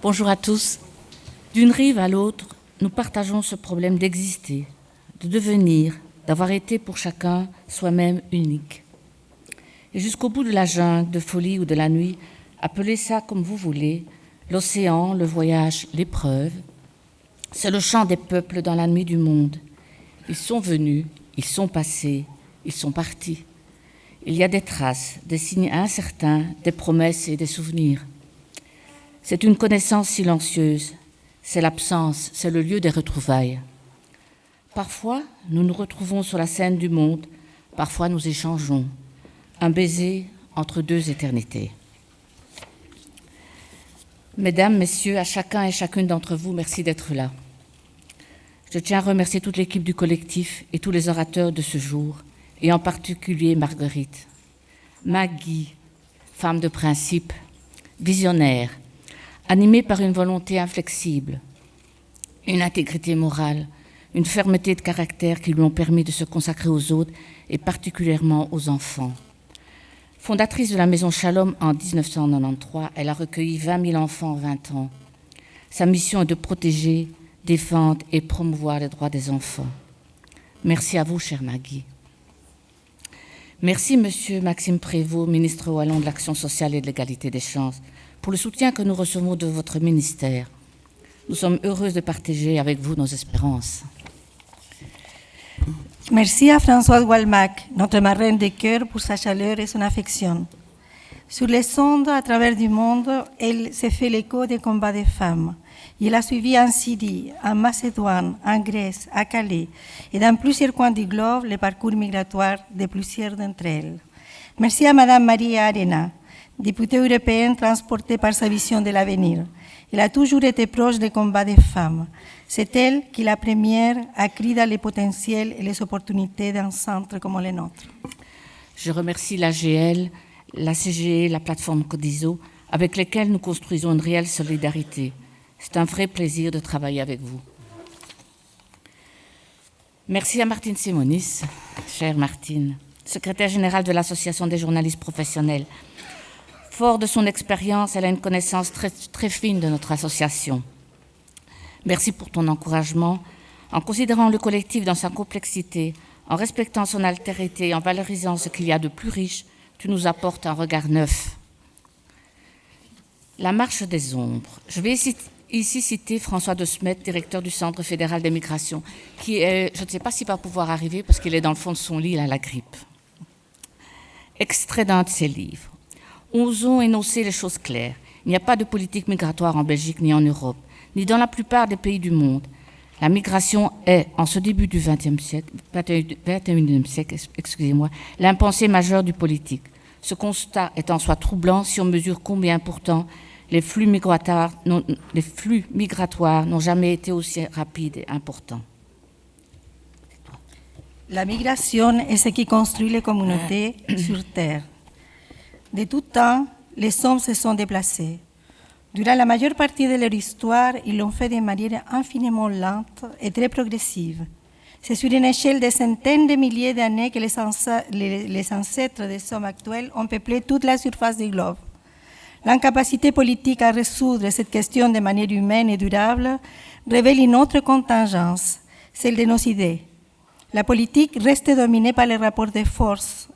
Bonjour à tous. D'une rive à l'autre, nous partageons ce problème d'exister, de devenir, d'avoir été pour chacun soi-même unique. Et jusqu'au bout de la jungle, de folie ou de la nuit, appelez ça comme vous voulez, l'océan, le voyage, l'épreuve, c'est le chant des peuples dans la nuit du monde. Ils sont venus, ils sont passés, ils sont partis. Il y a des traces, des signes incertains, des promesses et des souvenirs. C'est une connaissance silencieuse, c'est l'absence, c'est le lieu des retrouvailles. Parfois, nous nous retrouvons sur la scène du monde, parfois nous échangeons. Un baiser entre deux éternités. Mesdames, Messieurs, à chacun et chacune d'entre vous, merci d'être là. Je tiens à remercier toute l'équipe du collectif et tous les orateurs de ce jour, et en particulier Marguerite. Maggie, femme de principe, visionnaire, animée par une volonté inflexible, une intégrité morale, une fermeté de caractère qui lui ont permis de se consacrer aux autres et particulièrement aux enfants. Fondatrice de la Maison Shalom en 1993, elle a recueilli 20 000 enfants en 20 ans. Sa mission est de protéger, défendre et promouvoir les droits des enfants. Merci à vous, chère Maggie. Merci, Monsieur Maxime Prévost, ministre wallon de l'Action sociale et de l'égalité des chances, pour le soutien que nous recevons de votre ministère. Nous sommes heureuses de partager avec vous nos espérances. Merci à Françoise Walmack, notre marraine de cœur, pour sa chaleur et son affection. Sur les ondes, à travers du monde, elle s'est fait l'écho des combats des femmes. Il a suivi en Syrie, en Macédoine, en Grèce, à Calais et dans plusieurs coins du globe les parcours migratoires de plusieurs d'entre elles. Merci à Madame Maria Arena, députée européenne transportée par sa vision de l'avenir. Elle a toujours été proche des combats des femmes. C'est elle qui, la première, a crié dans les potentiels et les opportunités d'un centre comme le nôtre. Je remercie l'AGL, la CGE, la plateforme Codiso, avec lesquelles nous construisons une réelle solidarité. C'est un vrai plaisir de travailler avec vous. Merci à Martine Simonis, chère Martine, secrétaire générale de l'Association des journalistes professionnels. Fort de son expérience, elle a une connaissance très, très fine de notre association. Merci pour ton encouragement. En considérant le collectif dans sa complexité, en respectant son altérité et en valorisant ce qu'il y a de plus riche, tu nous apportes un regard neuf. La marche des ombres. Je vais ici citer François de Smet, directeur du Centre fédéral des migrations, qui est, je ne sais pas s'il va pouvoir arriver parce qu'il est dans le fond de son lit, il a la grippe. Extrait d'un de ses livres. Osons énoncer les choses claires. Il n'y a pas de politique migratoire en Belgique ni en Europe, ni dans la plupart des pays du monde. La migration est, en ce début du XXIe siècle, l'impensé majeur du politique. Ce constat est en soi troublant si on mesure combien pourtant les flux migratoires n'ont jamais été aussi rapides et importants. La migration est ce qui construit les communautés sur Terre. De tout temps, les hommes se sont déplacés. Durant la majeure partie de leur histoire, ils l'ont fait de manière infiniment lente et très progressive. C'est sur une échelle de centaines de milliers d'années que les ancêtres des hommes actuels ont peuplé toute la surface du globe. L'incapacité politique à résoudre cette question de manière humaine et durable révèle une autre contingence, celle de nos idées. La politique reste dominée par les rapports de force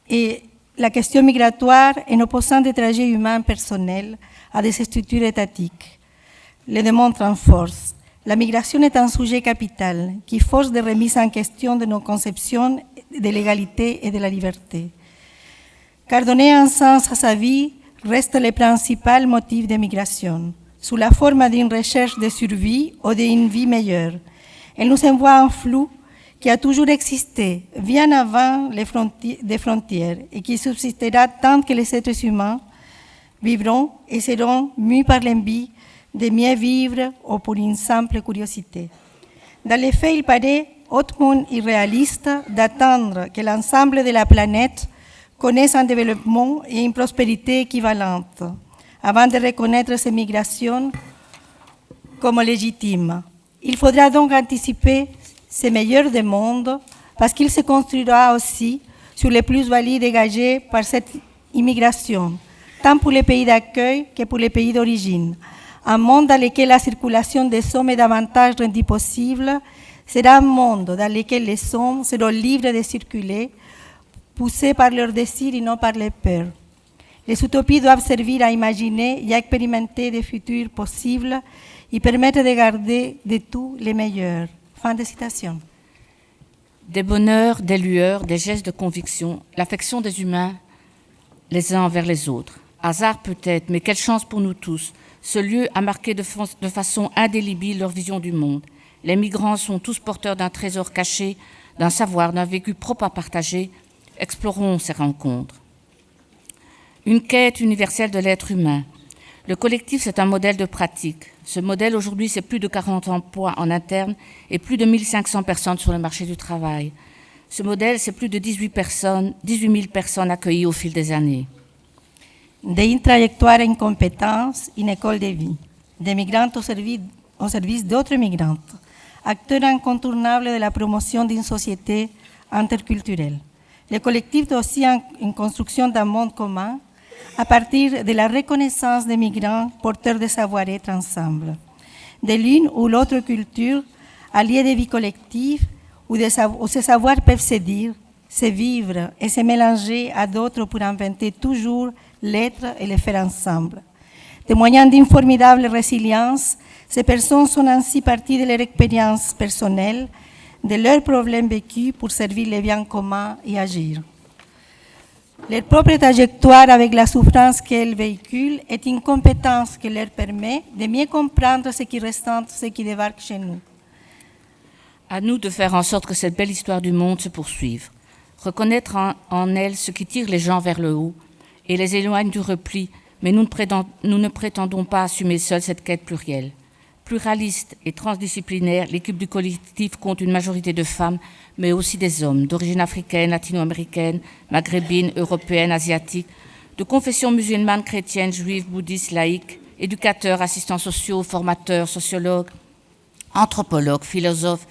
et la question migratoire en opposant des trajets humains personnels à des structures étatiques. Le démontre en force. La migration est un sujet capital qui force des remises en question de nos conceptions de l'égalité et de la liberté. Car donner un sens à sa vie reste le principal motif de migration, sous la forme d'une recherche de survie ou d'une vie meilleure. Elle nous envoie un flou qui a toujours existé, bien avant les frontières, et qui subsistera tant que les êtres humains vivront et seront mus par l'envie de mieux vivre ou pour une simple curiosité. Dans les faits, il paraît hautement irréaliste d'attendre que l'ensemble de la planète connaisse un développement et une prospérité équivalentes avant de reconnaître ces migrations comme légitimes. Il faudra donc anticiper ces meilleurs des mondes parce qu'il se construira aussi sur les plus-values dégagées par cette immigration, tant pour les pays d'accueil que pour les pays d'origine. Un monde dans lequel la circulation des hommes est davantage rendue possible sera un monde dans lequel les hommes seront libres de circuler, poussés par leurs désirs et non par les peurs. Les utopies doivent servir à imaginer et à expérimenter des futurs possibles et permettre de garder de tout les meilleurs. Fin de citation. Des bonheurs, des lueurs, des gestes de conviction, l'affection des humains les uns envers les autres. Hasard peut-être, mais quelle chance pour nous tous. Ce lieu a marqué de façon indélébile leur vision du monde. Les migrants sont tous porteurs d'un trésor caché, d'un savoir, d'un vécu propre à partager. Explorons ces rencontres. Une quête universelle de l'être humain. Le collectif, c'est un modèle de pratique. Ce modèle, aujourd'hui, c'est plus de 40 emplois en interne et plus de 1500 personnes sur le marché du travail. Ce modèle, c'est plus de 18 000 personnes accueillies au fil des années. D'une trajectoire à une compétence, une école de vie. Des migrantes au service d'autres migrantes. Acteurs incontournables de la promotion d'une société interculturelle. Le collectif est aussi une construction d'un monde commun à partir de la reconnaissance des migrants porteurs de savoir-être ensemble, de l'une ou l'autre culture, alliés de vie collective, où ces savoirs peuvent se dire, se vivre et se mélanger à d'autres pour inventer toujours l'être et le faire ensemble. Témoignant d'une formidable résilience, ces personnes sont ainsi parties de leur expérience personnelle, de leurs problèmes vécus pour servir le bien commun et agir. Leur propre trajectoire avec la souffrance qu'elles véhiculent est une compétence qui leur permet de mieux comprendre ce qui ressent, ce qui débarque chez nous. À nous de faire en sorte que cette belle histoire du monde se poursuive. Reconnaître en elle ce qui tire les gens vers le haut et les éloigne du repli, mais nous ne prétendons pas assumer seuls cette quête plurielle. Pluraliste et transdisciplinaire, l'équipe du collectif compte une majorité de femmes, mais aussi des hommes d'origine africaine, latino-américaine, maghrébine, européenne, asiatique, de confession musulmane, chrétienne, juive, bouddhiste, laïque, éducateurs, assistants sociaux, formateurs, sociologues, anthropologues, philosophes,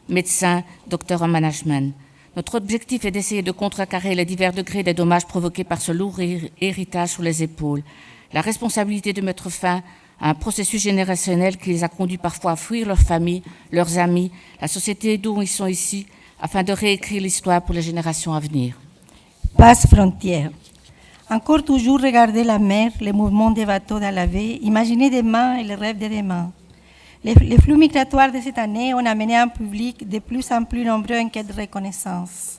médecins, docteurs en management. Notre objectif est d'essayer de contrecarrer les divers degrés des dommages provoqués par ce lourd héritage sur les épaules. La responsabilité de mettre fin à un processus générationnel qui les a conduits parfois à fuir leur famille, leurs amis, la société d'où ils sont ici, afin de réécrire l'histoire pour les générations à venir. Passe frontière. Encore toujours regarder la mer, les mouvements des bateaux dans la baie, imaginer demain et les rêves de demain. Les flux migratoires de cette année ont amené un public de plus en plus nombreux en quête de reconnaissance.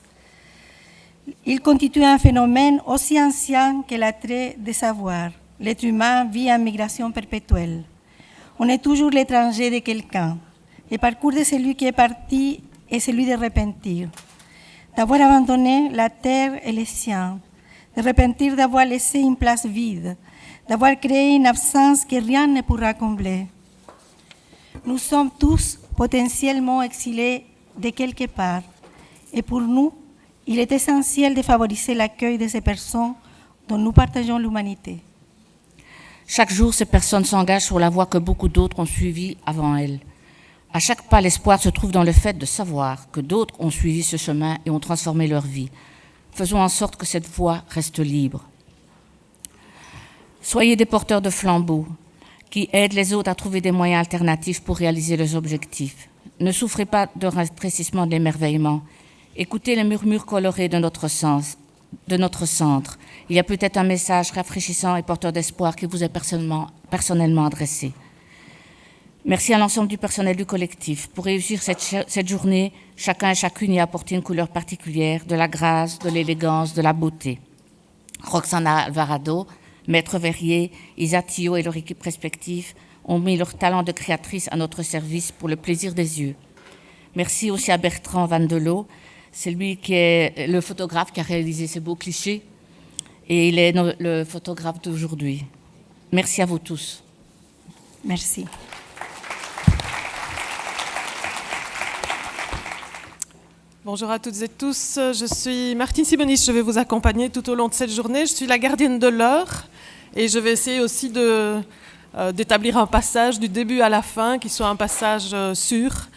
Il constitue un phénomène aussi ancien que l'attrait des savoirs. L'être humain vit en migration perpétuelle. On est toujours l'étranger de quelqu'un. Le parcours de celui qui est parti est celui de repentir. D'avoir abandonné la terre et les siens. De repentir d'avoir laissé une place vide. D'avoir créé une absence que rien ne pourra combler. Nous sommes tous potentiellement exilés de quelque part. Et pour nous, il est essentiel de favoriser l'accueil de ces personnes dont nous partageons l'humanité. Chaque jour, ces personnes s'engagent sur la voie que beaucoup d'autres ont suivie avant elles. À chaque pas, l'espoir se trouve dans le fait de savoir que d'autres ont suivi ce chemin et ont transformé leur vie. Faisons en sorte que cette voie reste libre. Soyez des porteurs de flambeaux qui aident les autres à trouver des moyens alternatifs pour réaliser leurs objectifs. Ne souffrez pas de rétrécissement de l'émerveillement. Écoutez les murmures colorés de notre centre. Il y a peut-être un message rafraîchissant et porteur d'espoir qui vous est personnellement adressé. Merci à l'ensemble du personnel du collectif. Pour réussir cette journée, chacun et chacune y a apporté une couleur particulière, de la grâce, de l'élégance, de la beauté. Roxana Alvarado, Maître Verrier, Isa Thio et leur équipe respective ont mis leur talent de créatrice à notre service pour le plaisir des yeux. Merci aussi à Bertrand Vandelot, c'est lui qui est le photographe qui a réalisé ces beaux clichés et il est le photographe d'aujourd'hui. Merci à vous tous. Merci. Bonjour à toutes et tous, je suis Martine Simonis, je vais vous accompagner tout au long de cette journée. Je suis la gardienne de l'heure et je vais essayer aussi d'établir un passage du début à la fin qui soit un passage sûr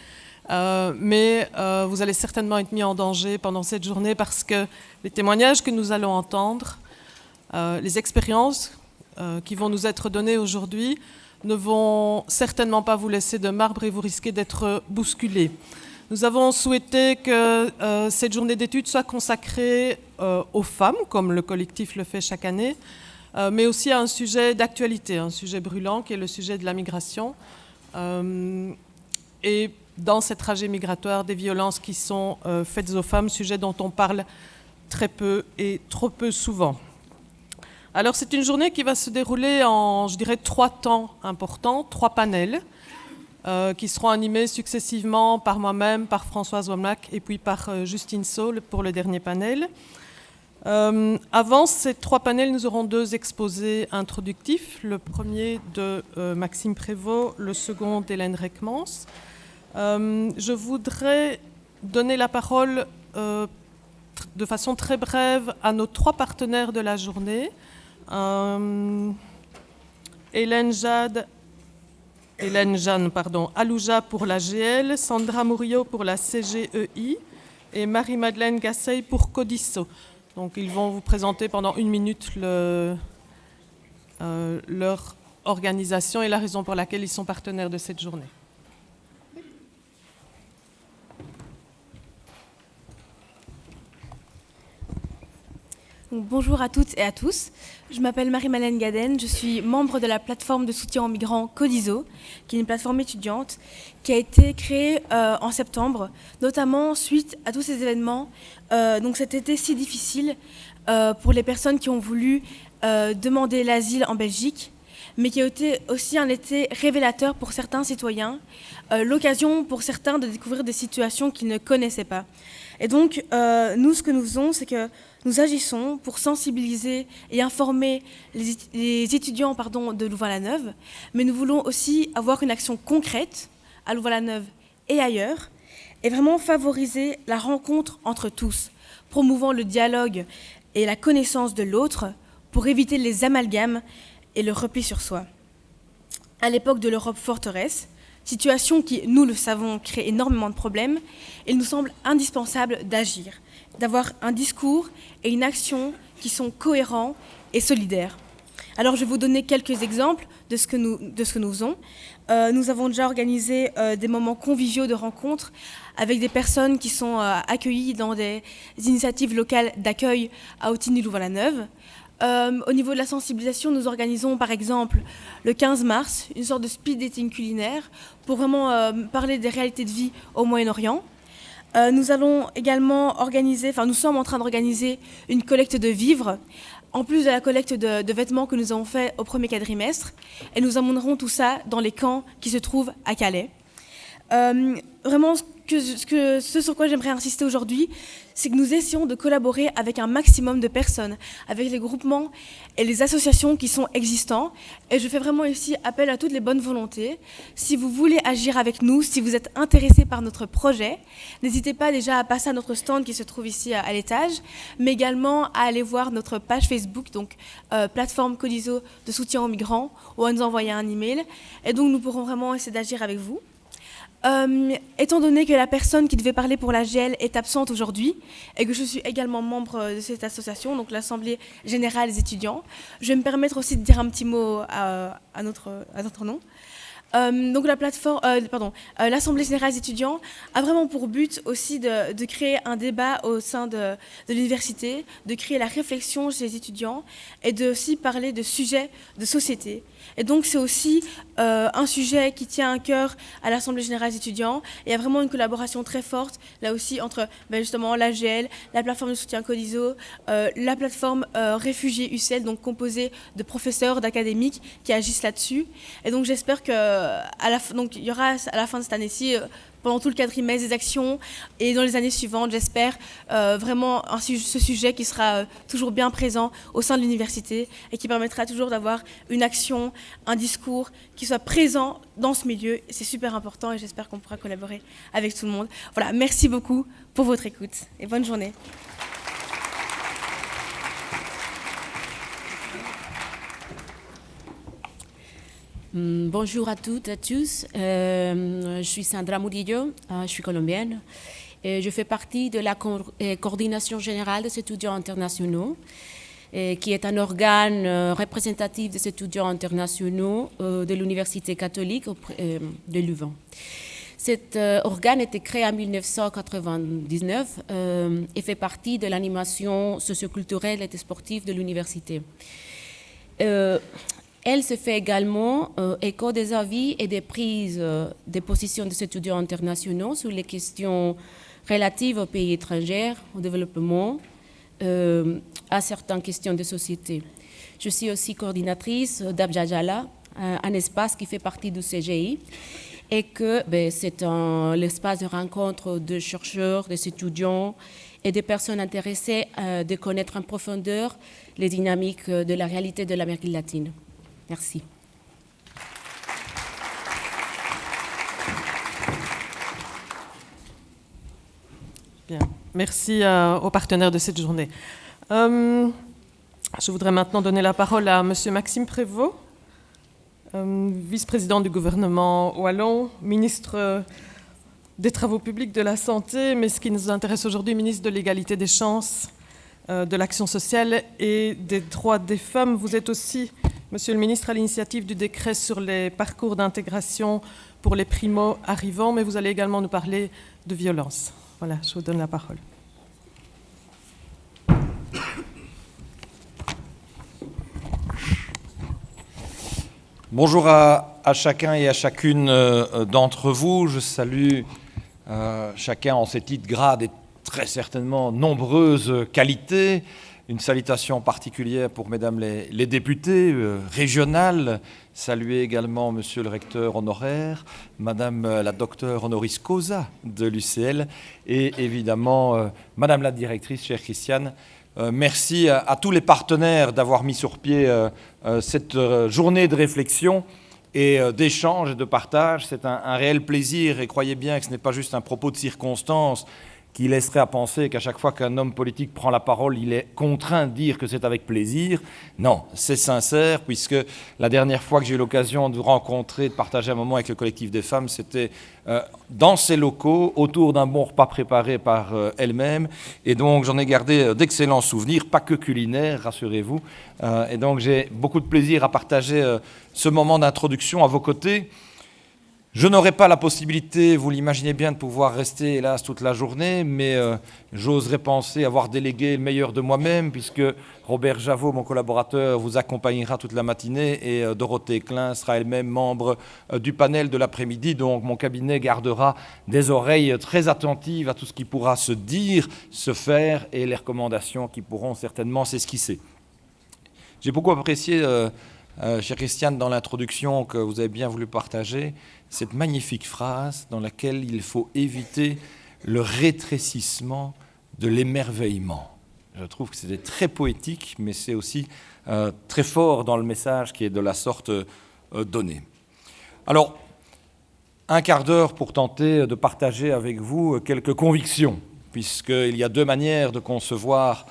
mais vous allez certainement être mis en danger pendant cette journée parce que les témoignages que nous allons entendre, les expériences qui vont nous être données aujourd'hui ne vont certainement pas vous laisser de marbre et vous risquez d'être bousculés. Nous avons souhaité que cette journée d'études soit consacrée aux femmes, comme le collectif le fait chaque année, mais aussi à un sujet d'actualité, un sujet brûlant qui est le sujet de la migration. Et dans cette trajet migratoire, des violences qui sont faites aux femmes, sujet dont on parle très peu et trop peu souvent. Alors c'est une journée qui va se dérouler en, je dirais, 3 temps importants, 3 panels, qui seront animés successivement par moi-même, par Françoise Womack et puis par Justine Saul pour le dernier panel. Avant ces 3 panels, nous aurons 2 exposés introductifs, le premier de Maxime Prévost, le second d'Hélène Reckmans. Je voudrais donner la parole de façon très brève à nos 3 partenaires de la journée. Hélène Jeanne, Alouja pour la GL, Sandra Murillo pour la CGEI et Marie-Madeleine Gasseil pour Codiso. Donc ils vont vous présenter pendant 1 minute leur organisation et la raison pour laquelle ils sont partenaires de cette journée. Donc, bonjour à toutes et à tous. Je m'appelle Marie-Madeleine Gaden, je suis membre de la plateforme de soutien aux migrants Codiso, qui est une plateforme étudiante qui a été créée en septembre, notamment suite à tous ces événements. Donc cet été si difficile pour les personnes qui ont voulu demander l'asile en Belgique, mais qui a été aussi un été révélateur pour certains citoyens, l'occasion pour certains de découvrir des situations qu'ils ne connaissaient pas. Et donc, nous, ce que nous faisons, c'est que nous agissons pour sensibiliser et informer les étudiants de Louvain-la-Neuve, mais nous voulons aussi avoir une action concrète à Louvain-la-Neuve et ailleurs, et vraiment favoriser la rencontre entre tous, promouvant le dialogue et la connaissance de l'autre pour éviter les amalgames et le repli sur soi. À l'époque de l'Europe forteresse, situation qui, nous le savons, crée énormément de problèmes, il nous semble indispensable d'agir, d'avoir un discours et une action qui sont cohérents et solidaires. Alors je vais vous donner quelques exemples de ce que nous faisons. Nous avons déjà organisé des moments conviviaux de rencontres avec des personnes qui sont accueillies dans des initiatives locales d'accueil à Autigny-Louvain-la-Neuve. Au niveau de la sensibilisation, nous organisons par exemple le 15 mars une sorte de speed dating culinaire pour vraiment parler des réalités de vie au Moyen-Orient. Nous allons également nous sommes en train d'organiser une collecte de vivres, en plus de la collecte de vêtements que nous avons fait au premier quadrimestre, et nous amènerons tout ça dans les camps qui se trouvent à Calais. Vraiment, ce sur quoi j'aimerais insister aujourd'hui, c'est que nous essayons de collaborer avec un maximum de personnes, avec les groupements et les associations qui sont existants. Et je fais vraiment ici appel à toutes les bonnes volontés. Si vous voulez agir avec nous, si vous êtes intéressés par notre projet, n'hésitez pas déjà à passer à notre stand qui se trouve ici à l'étage, mais également à aller voir notre page Facebook, donc plateforme Codiso de soutien aux migrants, ou à nous envoyer un email. Et donc nous pourrons vraiment essayer d'agir avec vous. Étant donné que la personne qui devait parler pour la GL est absente aujourd'hui et que je suis également membre de cette association, donc l'Assemblée Générale des étudiants, je vais me permettre aussi de dire un petit mot à notre nom. Donc l'Assemblée Générale des étudiants a vraiment pour but aussi de créer un débat au sein de l'université, de créer la réflexion chez les étudiants et de aussi parler de sujets de société. Et donc c'est aussi un sujet qui tient à cœur à l'Assemblée Générale des étudiants. Il y a vraiment une collaboration très forte là aussi entre justement l'AGL, la plateforme de soutien Codiso, la plateforme Réfugiés UCL, donc composée de professeurs, d'académiques qui agissent là-dessus. Et donc j'espère que donc il y aura à la fin de cette année-ci, pendant tout le quadrimestre, des actions, et dans les années suivantes, j'espère vraiment ce sujet qui sera toujours bien présent au sein de l'université et qui permettra toujours d'avoir une action, un discours qui soit présent dans ce milieu. C'est super important et j'espère qu'on pourra collaborer avec tout le monde. Voilà, merci beaucoup pour votre écoute et bonne journée. Bonjour à toutes et à tous. Je suis Sandra Murillo, je suis colombienne. Et je fais partie de la coordination générale des étudiants internationaux, qui est un organe représentatif des étudiants internationaux de l'Université catholique de Louvain. Cet organe a été créé en 1999 et fait partie de l'animation socioculturelle et sportive de l'université. Elle se fait également écho des avis et des prises de position des étudiants internationaux sur les questions relatives aux pays étrangers, au développement, à certaines questions de société. Je suis aussi coordinatrice d'Abjajala, un espace qui fait partie du CGI, et que c'est l'espace de rencontre de chercheurs, des étudiants et des personnes intéressées de connaître en profondeur les dynamiques de la réalité de l'Amérique latine. Merci. Bien. Merci aux partenaires de cette journée. Je voudrais maintenant donner la parole à M. Maxime Prévost, vice-président du gouvernement wallon, ministre des Travaux publics, de la Santé, mais ce qui nous intéresse aujourd'hui, ministre de l'égalité des chances, de l'action sociale et des droits des femmes. Vous êtes aussi, Monsieur le ministre, à l'initiative du décret sur les parcours d'intégration pour les primo-arrivants, mais vous allez également nous parler de violence. Voilà, je vous donne la parole. Bonjour à chacun et à chacune d'entre vous. Je salue chacun en ses titres, grades et très certainement nombreuses qualités. Une salutation particulière pour mesdames les députées régionales. Saluer également monsieur le recteur honoraire, madame la docteure honoris causa de l'UCL et évidemment madame la directrice, chère Christiane. Merci à tous les partenaires d'avoir mis sur pied cette journée de réflexion et d'échange et de partage. C'est un réel plaisir et croyez bien que ce n'est pas juste un propos de circonstance qui laisserait à penser qu'à chaque fois qu'un homme politique prend la parole, il est contraint de dire que c'est avec plaisir. Non, c'est sincère, puisque la dernière fois que j'ai eu l'occasion de rencontrer, de partager un moment avec le collectif des femmes, c'était dans ces locaux, autour d'un bon repas préparé par elle-même. Et donc, j'en ai gardé d'excellents souvenirs, pas que culinaires, rassurez-vous. Et donc, j'ai beaucoup de plaisir à partager ce moment d'introduction à vos côtés. Je n'aurai pas la possibilité, vous l'imaginez bien, de pouvoir rester, hélas, toute la journée, mais j'oserais penser avoir délégué le meilleur de moi-même, puisque Robert Javot, mon collaborateur, vous accompagnera toute la matinée, et Dorothée Klein sera elle-même membre du panel de l'après-midi. Donc mon cabinet gardera des oreilles très attentives à tout ce qui pourra se dire, se faire, et les recommandations qui pourront certainement s'esquisser. J'ai beaucoup apprécié, chère Christiane, dans l'introduction que vous avez bien voulu partager, cette magnifique phrase dans laquelle il faut éviter le rétrécissement de l'émerveillement. Je trouve que c'était très poétique, mais c'est aussi très fort dans le message qui est de la sorte donné. Alors, un quart d'heure pour tenter de partager avec vous quelques convictions, puisqu'il y a deux manières de concevoir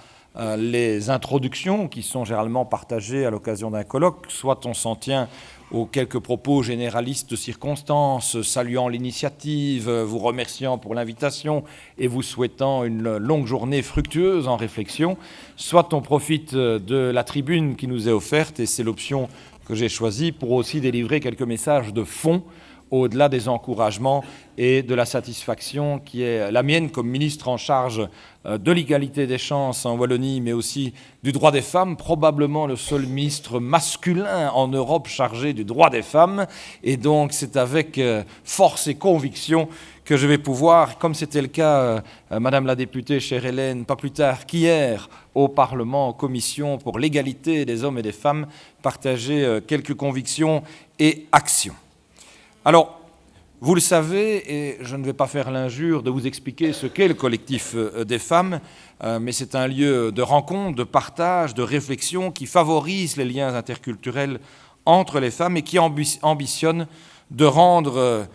les introductions qui sont généralement partagées à l'occasion d'un colloque. Soit on s'en tient aux quelques propos généralistes de circonstances, saluant l'initiative, vous remerciant pour l'invitation et vous souhaitant une longue journée fructueuse en réflexion. Soit on profite de la tribune qui nous est offerte, et c'est l'option que j'ai choisie, pour aussi délivrer quelques messages de fond au-delà des encouragements et de la satisfaction qui est la mienne comme ministre en charge de l'égalité des chances en Wallonie, mais aussi du droit des femmes, probablement le seul ministre masculin en Europe chargé du droit des femmes. Et donc c'est avec force et conviction que je vais pouvoir, comme c'était le cas, Madame la députée, chère Hélène, pas plus tard qu'hier au Parlement, en commission pour l'égalité des hommes et des femmes, partager quelques convictions et actions. Alors, vous le savez, et je ne vais pas faire l'injure de vous expliquer ce qu'est le collectif des femmes, mais c'est un lieu de rencontre, de partage, de réflexion qui favorise les liens interculturels entre les femmes et qui ambitionne de rendre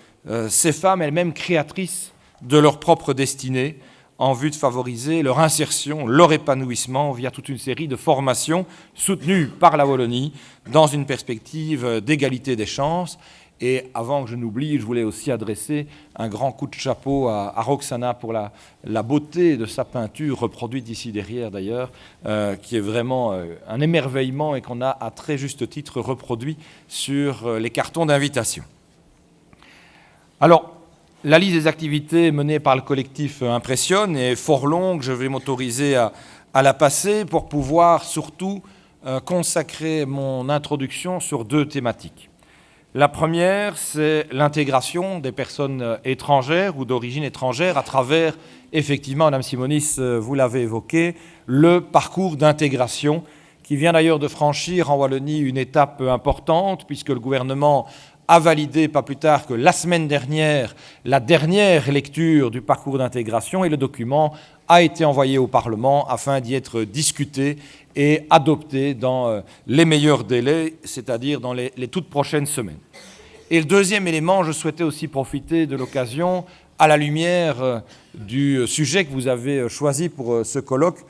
ces femmes elles-mêmes créatrices de leur propre destinée en vue de favoriser leur insertion, leur épanouissement via toute une série de formations soutenues par la Wallonie dans une perspective d'égalité des chances. Et avant que je n'oublie, je voulais aussi adresser un grand coup de chapeau à Roxana pour la beauté de sa peinture, reproduite ici derrière d'ailleurs, qui est vraiment un émerveillement et qu'on a à très juste titre reproduit sur les cartons d'invitation. Alors, la liste des activités menées par le collectif impressionne et est fort longue. Je vais m'autoriser à la passer pour pouvoir surtout consacrer mon introduction sur 2 thématiques. La première, c'est l'intégration des personnes étrangères ou d'origine étrangère à travers, effectivement, Madame Simonis, vous l'avez évoqué, le parcours d'intégration qui vient d'ailleurs de franchir en Wallonie une étape importante puisque le gouvernement a validé, pas plus tard que la semaine dernière, la dernière lecture du parcours d'intégration et le document a été envoyé au Parlement afin d'y être discuté et adopté dans les meilleurs délais, c'est-à-dire dans les toutes prochaines semaines. Et le deuxième élément, je souhaitais aussi profiter de l'occasion, à la lumière du sujet que vous avez choisi pour ce colloque,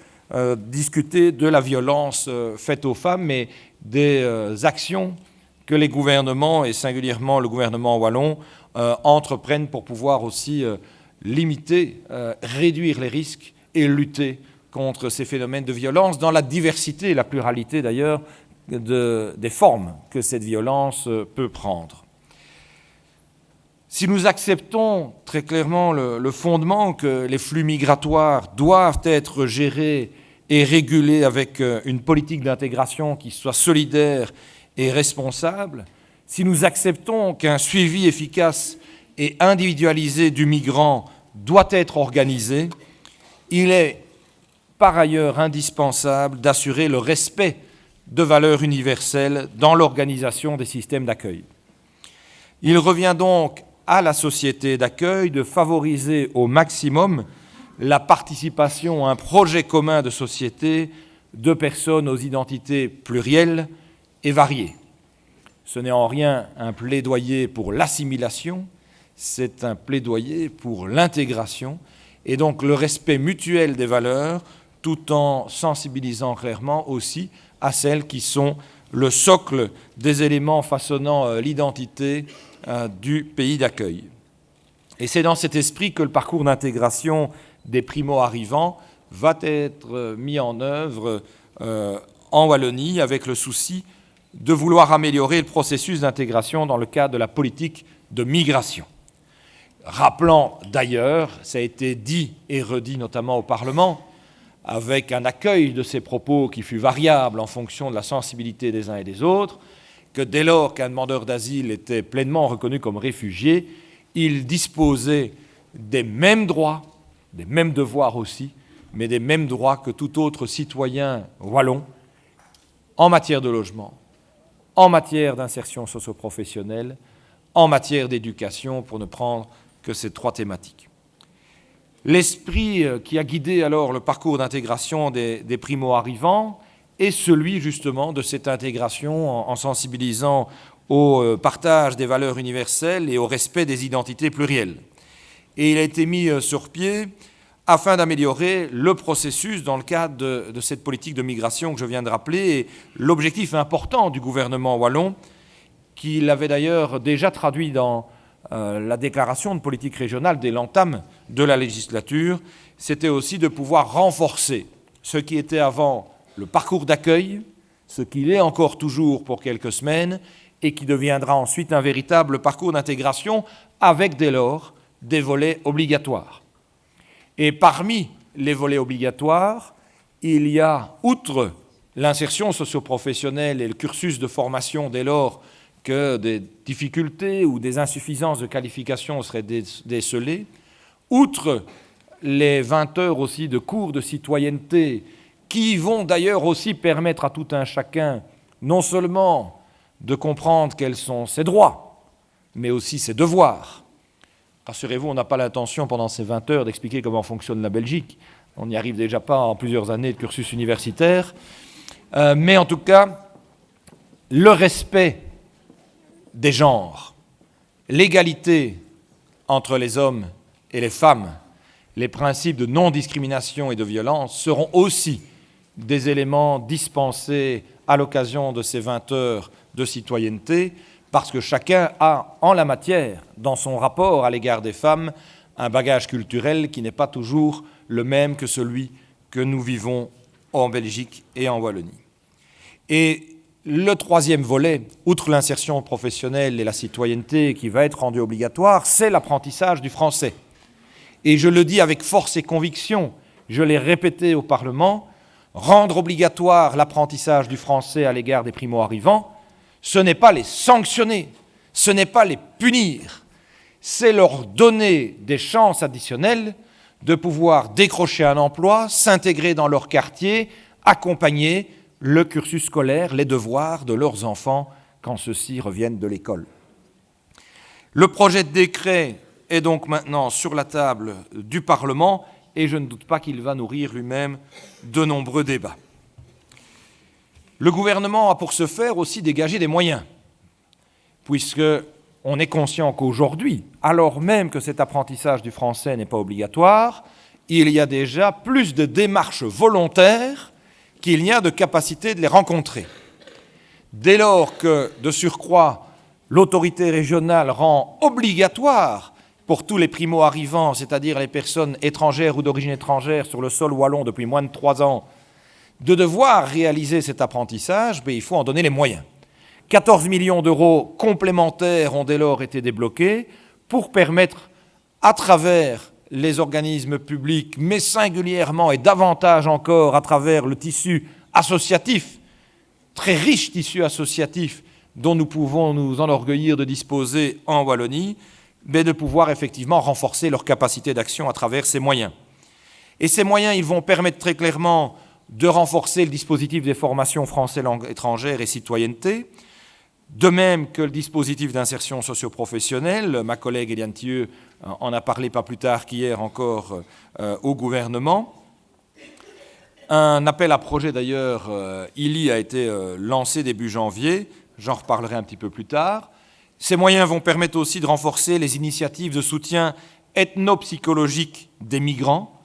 discuter de la violence faite aux femmes et des actions que les gouvernements, et singulièrement le gouvernement wallon, entreprennent pour pouvoir aussi limiter, réduire les risques et lutter contre ces phénomènes de violence dans la diversité et la pluralité d'ailleurs des formes que cette violence peut prendre. Si nous acceptons très clairement le fondement que les flux migratoires doivent être gérés et régulés avec une politique d'intégration qui soit solidaire et responsable, si nous acceptons qu'un suivi efficace et individualisé du migrant doit être organisé, il est par ailleurs indispensable d'assurer le respect de valeurs universelles dans l'organisation des systèmes d'accueil. Il revient donc à la société d'accueil de favoriser au maximum la participation à un projet commun de société de personnes aux identités plurielles et variées. Ce n'est en rien un plaidoyer pour l'assimilation, c'est un plaidoyer pour l'intégration et donc le respect mutuel des valeurs, tout en sensibilisant clairement aussi à celles qui sont le socle des éléments façonnant l'identité du pays d'accueil. Et c'est dans cet esprit que le parcours d'intégration des primo-arrivants va être mis en œuvre en Wallonie avec le souci de vouloir améliorer le processus d'intégration dans le cadre de la politique de migration. Rappelant d'ailleurs, ça a été dit et redit notamment au Parlement, avec un accueil de ces propos qui fut variable en fonction de la sensibilité des uns et des autres, que dès lors qu'un demandeur d'asile était pleinement reconnu comme réfugié, il disposait des mêmes droits, des mêmes devoirs aussi, mais des mêmes droits que tout autre citoyen wallon en matière de logement, en matière d'insertion socio-professionnelle, en matière d'éducation, pour ne prendre que ces 3 thématiques. L'esprit qui a guidé alors le parcours d'intégration des primo-arrivants est celui justement de cette intégration en sensibilisant au partage des valeurs universelles et au respect des identités plurielles. Et il a été mis sur pied afin d'améliorer le processus dans le cadre de cette politique de migration que je viens de rappeler. Et l'objectif important du gouvernement wallon, qu'il avait d'ailleurs déjà traduit dans la déclaration de politique régionale dès l'entame de la législature, c'était aussi de pouvoir renforcer ce qui était avant le parcours d'accueil, ce qu'il est encore toujours pour quelques semaines, et qui deviendra ensuite un véritable parcours d'intégration avec dès lors des volets obligatoires. Et parmi les volets obligatoires, il y a, outre l'insertion socio-professionnelle et le cursus de formation dès lors que des difficultés ou des insuffisances de qualification seraient décelées, outre les 20 heures aussi de cours de citoyenneté qui vont d'ailleurs aussi permettre à tout un chacun non seulement de comprendre quels sont ses droits, mais aussi ses devoirs. Rassurez-vous, on n'a pas l'intention pendant ces 20 heures d'expliquer comment fonctionne la Belgique. On n'y arrive déjà pas en plusieurs années de cursus universitaire. Mais en tout cas, le respect des genres, l'égalité entre les hommes et les femmes, les principes de non-discrimination et de violence seront aussi des éléments dispensés à l'occasion de ces 20 heures de citoyenneté, parce que chacun a, en la matière, dans son rapport à l'égard des femmes, un bagage culturel qui n'est pas toujours le même que celui que nous vivons en Belgique et en Wallonie. Et le troisième volet, outre l'insertion professionnelle et la citoyenneté qui va être rendue obligatoire, c'est l'apprentissage du français. Et je le dis avec force et conviction, je l'ai répété au Parlement, rendre obligatoire l'apprentissage du français à l'égard des primo-arrivants, ce n'est pas les sanctionner, ce n'est pas les punir, c'est leur donner des chances additionnelles de pouvoir décrocher un emploi, s'intégrer dans leur quartier, accompagner le cursus scolaire, les devoirs de leurs enfants quand ceux-ci reviennent de l'école. Le projet de décret est donc maintenant sur la table du Parlement et je ne doute pas qu'il va nourrir lui-même de nombreux débats. Le gouvernement a pour ce faire aussi dégagé des moyens, puisqu'on est conscient qu'aujourd'hui, alors même que cet apprentissage du français n'est pas obligatoire, il y a déjà plus de démarches volontaires qu'il n'y a de capacité de les rencontrer. Dès lors que, de surcroît, l'autorité régionale rend obligatoire pour tous les primo-arrivants, c'est-à-dire les personnes étrangères ou d'origine étrangère sur le sol wallon depuis moins de 3 ans, de devoir réaliser cet apprentissage, il faut en donner les moyens. 14 millions d'euros complémentaires ont dès lors été débloqués pour permettre, à travers les organismes publics, mais singulièrement et davantage encore à travers le tissu associatif, très riche tissu associatif dont nous pouvons nous enorgueillir de disposer en Wallonie, mais de pouvoir effectivement renforcer leur capacité d'action à travers ces moyens. Et ces moyens, ils vont permettre très clairement de renforcer le dispositif des formations français langue étrangère et citoyenneté, de même que le dispositif d'insertion socio-professionnelle. Ma collègue Eliane Thieu en a parlé pas plus tard qu'hier encore au gouvernement. Un appel à projet d'ailleurs, ILI, a été lancé début janvier, j'en reparlerai un petit peu plus tard. Ces moyens vont permettre aussi de renforcer les initiatives de soutien ethno-psychologique des migrants,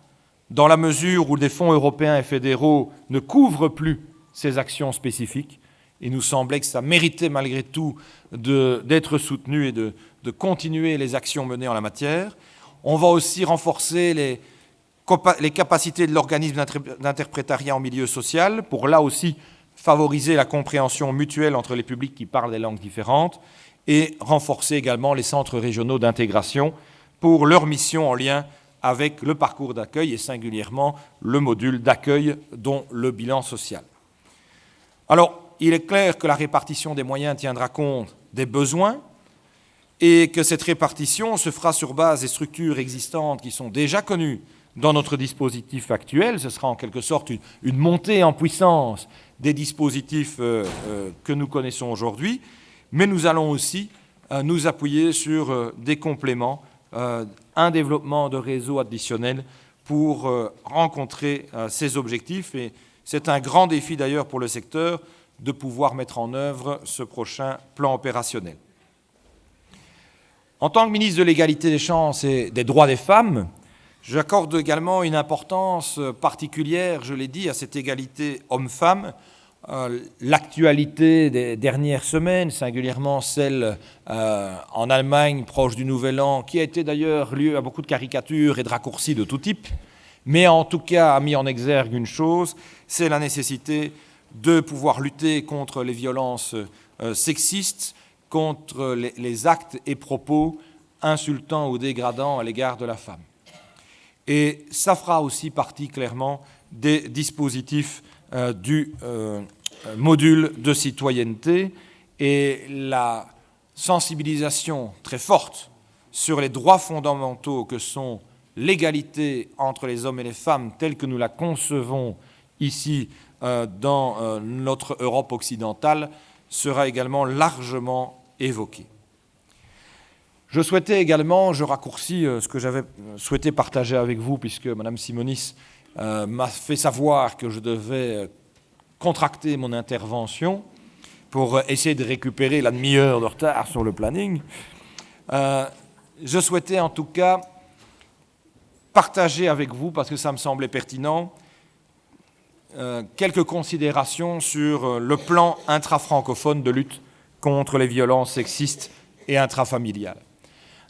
dans la mesure où des fonds européens et fédéraux ne couvrent plus ces actions spécifiques. Il nous semblait que ça méritait malgré tout d'être soutenu et de continuer les actions menées en la matière. On va aussi renforcer les capacités de l'organisme d'interprétariat en milieu social pour là aussi favoriser la compréhension mutuelle entre les publics qui parlent des langues différentes et renforcer également les centres régionaux d'intégration pour leur mission en lien avec le parcours d'accueil et singulièrement le module d'accueil dont le bilan social. Alors, il est clair que la répartition des moyens tiendra compte des besoins et que cette répartition se fera sur base des structures existantes qui sont déjà connues dans notre dispositif actuel. Ce sera en quelque sorte une montée en puissance des dispositifs que nous connaissons aujourd'hui, mais nous allons aussi nous appuyer sur des compléments, un développement de réseaux additionnels pour rencontrer ces objectifs. Et c'est un grand défi d'ailleurs pour le secteur de pouvoir mettre en œuvre ce prochain plan opérationnel. En tant que ministre de l'égalité des chances et des droits des femmes, j'accorde également une importance particulière, je l'ai dit, à cette égalité homme-femme. L'actualité des dernières semaines, singulièrement celle en Allemagne, proche du Nouvel An, qui a été d'ailleurs lieu à beaucoup de caricatures et de raccourcis de tout type, mais en tout cas a mis en exergue une chose, c'est la nécessité de pouvoir lutter contre les violences sexistes, contre les actes et propos insultants ou dégradants à l'égard de la femme. Et ça fera aussi partie clairement des dispositifs du module de citoyenneté et la sensibilisation très forte sur les droits fondamentaux que sont l'égalité entre les hommes et les femmes telle que nous la concevons ici dans notre Europe occidentale sera également largement évoquée. Je souhaitais également, je raccourcis ce que j'avais souhaité partager avec vous, puisque Mme Simonis m'a fait savoir que je devais contracter mon intervention pour essayer de récupérer la demi-heure de retard sur le planning. Je souhaitais en tout cas partager avec vous, parce que ça me semblait pertinent, quelques considérations sur le plan intrafrancophone de lutte contre les violences sexistes et intrafamiliales.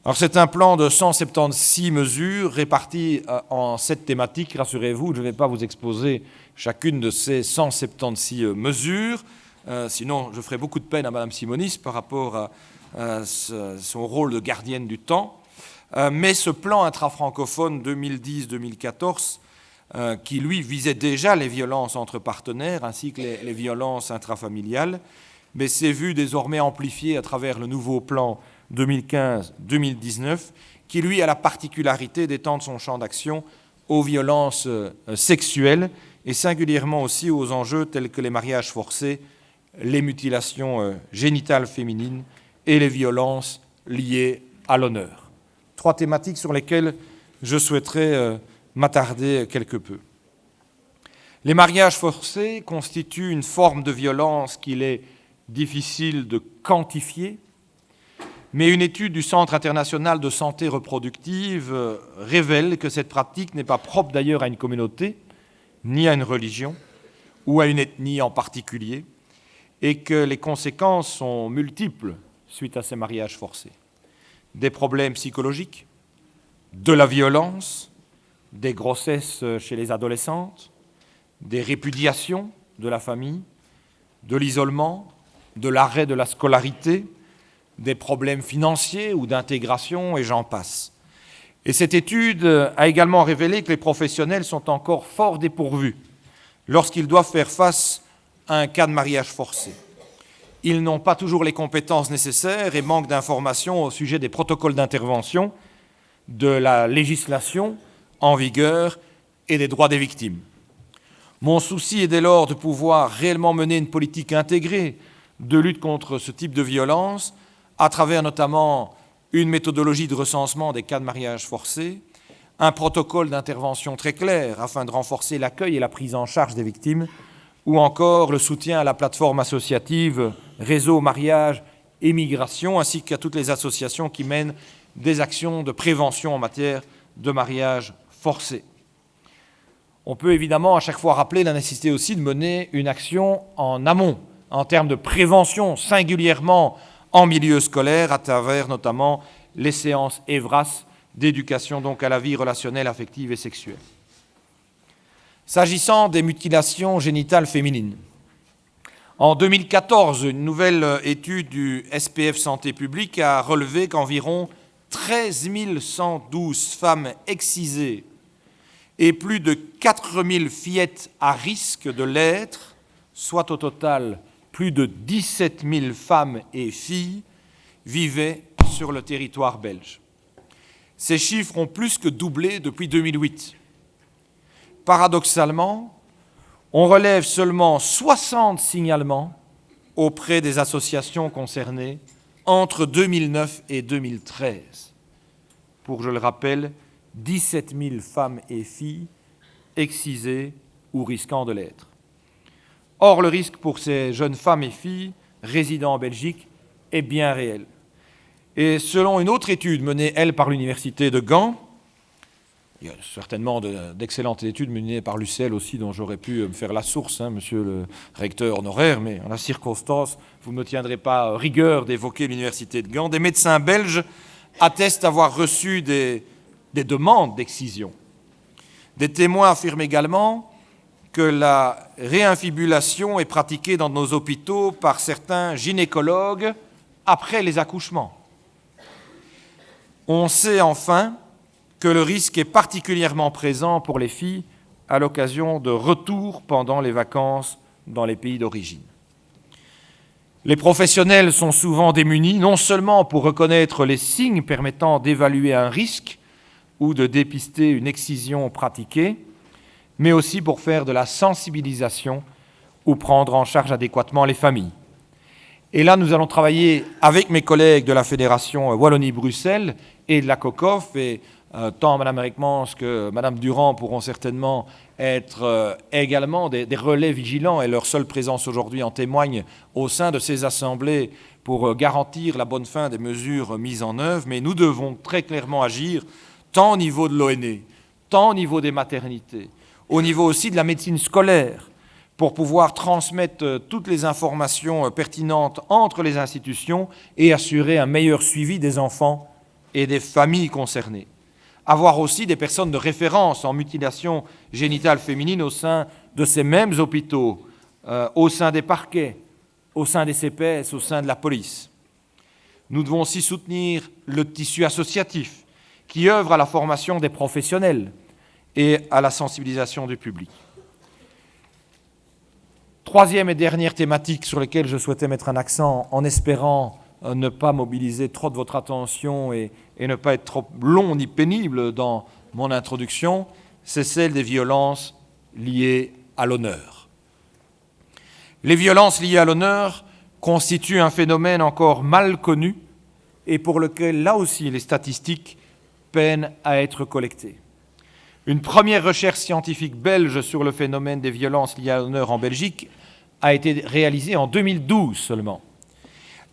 Alors c'est un plan de 176 mesures réparties en 7 thématiques. Rassurez-vous, je ne vais pas vous exposer chacune de ces 176 mesures, sinon je ferai beaucoup de peine à Madame Simonis par rapport à son rôle de gardienne du temps. Mais ce plan intrafrancophone 2010-2014, qui lui visait déjà les violences entre partenaires ainsi que les violences intrafamiliales, mais s'est vu désormais amplifié à travers le nouveau plan 2015-2019, qui lui a la particularité d'étendre son champ d'action aux violences sexuelles et singulièrement aussi aux enjeux tels que les mariages forcés, les mutilations génitales féminines et les violences liées à l'honneur. 3 thématiques sur lesquelles je souhaiterais m'attarder quelque peu. Les mariages forcés constituent une forme de violence qu'il est difficile de quantifier, mais une étude du Centre international de santé reproductive révèle que cette pratique n'est pas propre d'ailleurs à une communauté, ni à une religion, ou à une ethnie en particulier, et que les conséquences sont multiples suite à ces mariages forcés. Des problèmes psychologiques, de la violence, des grossesses chez les adolescentes, des répudiations de la famille, de l'isolement, de l'arrêt de la scolarité, des problèmes financiers ou d'intégration, et j'en passe. Et cette étude a également révélé que les professionnels sont encore fort dépourvus lorsqu'ils doivent faire face à un cas de mariage forcé. Ils n'ont pas toujours les compétences nécessaires et manquent d'informations au sujet des protocoles d'intervention, de la législation en vigueur et des droits des victimes. Mon souci est dès lors de pouvoir réellement mener une politique intégrée de lutte contre ce type de violence, à travers notamment une méthodologie de recensement des cas de mariage forcé, un protocole d'intervention très clair afin de renforcer l'accueil et la prise en charge des victimes, ou encore le soutien à la plateforme associative Réseau Mariage et Migration, ainsi qu'à toutes les associations qui mènent des actions de prévention en matière de mariage forcé. On peut évidemment à chaque fois rappeler la nécessité aussi de mener une action en amont, en termes de prévention, singulièrement en milieu scolaire, à travers notamment les séances EVRAS d'éducation donc à la vie relationnelle, affective et sexuelle. S'agissant des mutilations génitales féminines, en 2014, une nouvelle étude du SPF Santé publique a relevé qu'environ 13 112 femmes excisées et plus de 4 000 fillettes à risque de l'être, soit au total plus de 17 000 femmes et filles, vivaient sur le territoire belge. Ces chiffres ont plus que doublé depuis 2008. Paradoxalement, on relève seulement 60 signalements auprès des associations concernées entre 2009 et 2013. Pour, je le rappelle, 17 000 femmes et filles excisées ou risquant de l'être. Or, le risque pour ces jeunes femmes et filles résidant en Belgique est bien réel. Et selon une autre étude menée, elle, par l'Université de Gand, il y a certainement d'excellentes études menées par l'UCL aussi, dont j'aurais pu me faire la source, monsieur le recteur honoraire, mais en la circonstance, vous ne me tiendrez pas rigueur d'évoquer l'Université de Gand. Des médecins belges attestent avoir reçu des demandes d'excision. Des témoins affirment également que la réinfibulation est pratiquée dans nos hôpitaux par certains gynécologues après les accouchements. On sait enfin que le risque est particulièrement présent pour les filles à l'occasion de retours pendant les vacances dans les pays d'origine. Les professionnels sont souvent démunis, non seulement pour reconnaître les signes permettant d'évaluer un risque ou de dépister une excision pratiquée, mais aussi pour faire de la sensibilisation ou prendre en charge adéquatement les familles. Et là, nous allons travailler avec mes collègues de la Fédération Wallonie-Bruxelles et de la COCOF, et tant Mme Reckmans que Mme Durand pourront certainement être également des relais vigilants, et leur seule présence aujourd'hui en témoigne au sein de ces assemblées pour garantir la bonne fin des mesures mises en œuvre. Mais nous devons très clairement agir, tant au niveau de l'ONE tant au niveau des maternités, au niveau aussi de la médecine scolaire, pour pouvoir transmettre toutes les informations pertinentes entre les institutions et assurer un meilleur suivi des enfants et des familles concernées. Avoir aussi des personnes de référence en mutilation génitale féminine au sein de ces mêmes hôpitaux, au sein des parquets, au sein des CPS, au sein de la police. Nous devons aussi soutenir le tissu associatif qui œuvre à la formation des professionnels et à la sensibilisation du public. Troisième et dernière thématique sur laquelle je souhaitais mettre un accent en espérant ne pas mobiliser trop de votre attention et ne pas être trop long ni pénible dans mon introduction, c'est celle des violences liées à l'honneur. Les violences liées à l'honneur constituent un phénomène encore mal connu et pour lequel, là aussi, les statistiques peinent à être collectées. Une première recherche scientifique belge sur le phénomène des violences liées à l'honneur en Belgique a été réalisée en 2012 seulement.